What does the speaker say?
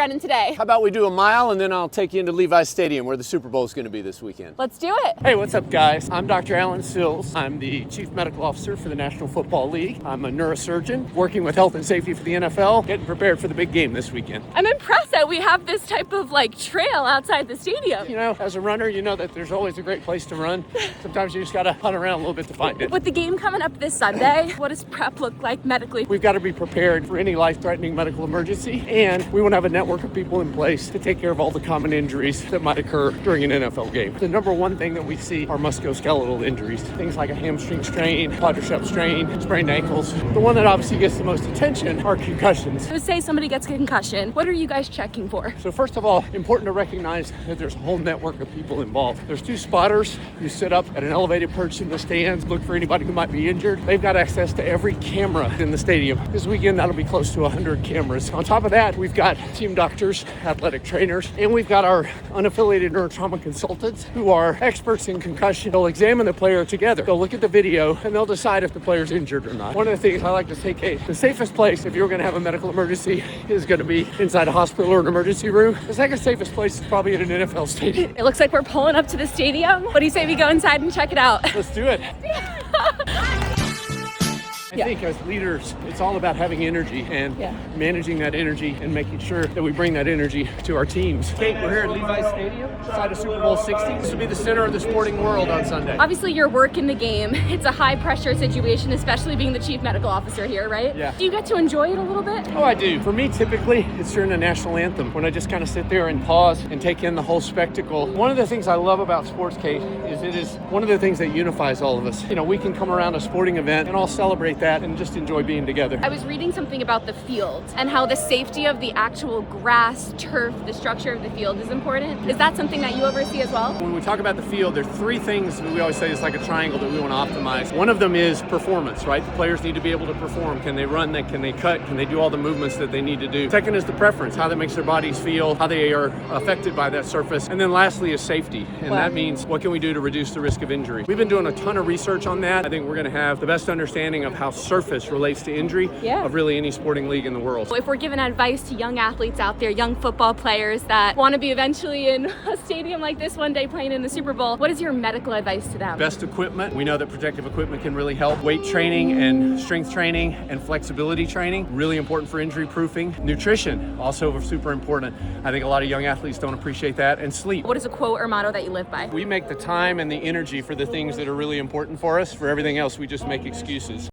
running today? How about we do a mile and then I'll take you into Levi's Stadium where the Super Bowl is going to be this weekend. Let's do it. Hey, what's up guys? I'm Dr. Alan Sills. I'm the Chief Medical Officer for the National Football League. I'm a neurosurgeon working with health and safety for the NFL, getting prepared for the big game this weekend. I'm impressed that we have this type of trail outside the stadium. You know, as a runner, you know that there's always a great place to run. Sometimes you just got to hunt around a little bit to find it. With the game coming up this Sunday, what does prep look like medically? We've got to be prepared for any life-threatening medical emergency, and we want to have a network of people in place to take care of all the common injuries that might occur during an NFL game. The number one thing that we see are musculoskeletal injuries, things like a hamstring strain, quadricep strain, sprained ankles. The one that obviously gets the most attention are concussions. So say somebody gets a concussion, what are you guys checking for? So first of all, important to recognize that there's a whole network of people involved. There's 2 spotters who sit up at an elevated perch in the stands, look for anybody who might be injured. They've got access to every camera in the stadium. This weekend, that'll be close to 100 cameras. On top of that, we've got team doctors, athletic trainers, and we've got our unaffiliated neurotrauma consultants who are experts in concussion. They'll examine the player together. They'll look at the video and they'll decide if the player's injured or not. One of the things I like to say, Kate, the safest place if you're going to have a medical emergency is going to be inside a hospital or an emergency room. The second safest place is probably at an NFL stadium. It looks like we're pulling up to the stadium. What do you say we go inside and check it out? Let's do it. I think as leaders, it's all about having energy and managing that energy and making sure that we bring that energy to our teams. Kate, we're here at Levi's Stadium, inside of Super Bowl 60. This will be the center of the sporting world on Sunday. Obviously, you're working the game. It's a high-pressure situation, especially being the chief medical officer here, right? Yeah. Do you get to enjoy it a little bit? Oh, I do. For me, typically, it's during the national anthem when I just kind of sit there and pause and take in the whole spectacle. One of the things I love about sports, Kate, is it is one of the things that unifies all of us. You know, we can come around a sporting event and all celebrate that and just enjoy being together. I was reading something about the field and how the safety of the actual grass, turf, the structure of the field is important. Is that something that you oversee as well? When we talk about the field, there are 3 things that we always say is like a triangle that we want to optimize. One of them is performance, right? The players need to be able to perform. Can they run? Can they cut? Can they do all the movements that they need to do? Second is the preference, how that makes their bodies feel, how they are affected by that surface. And then lastly is safety. And that means what can we do to reduce the risk of injury? We've been doing a ton of research on that. I think we're going to have the best understanding of how surface relates to injury of really any sporting league in the world. If we're giving advice to young athletes out there, young football players that want to be eventually in a stadium like this one day playing in the Super Bowl, what is your medical advice to them? Best equipment. We know that protective equipment can really help. Weight training and strength training and flexibility training, really important for injury proofing. Nutrition, also super important. I think a lot of young athletes don't appreciate that. And sleep. What is a quote or motto that you live by? We make the time and the energy for the things that are really important for us. For everything else, we just make excuses.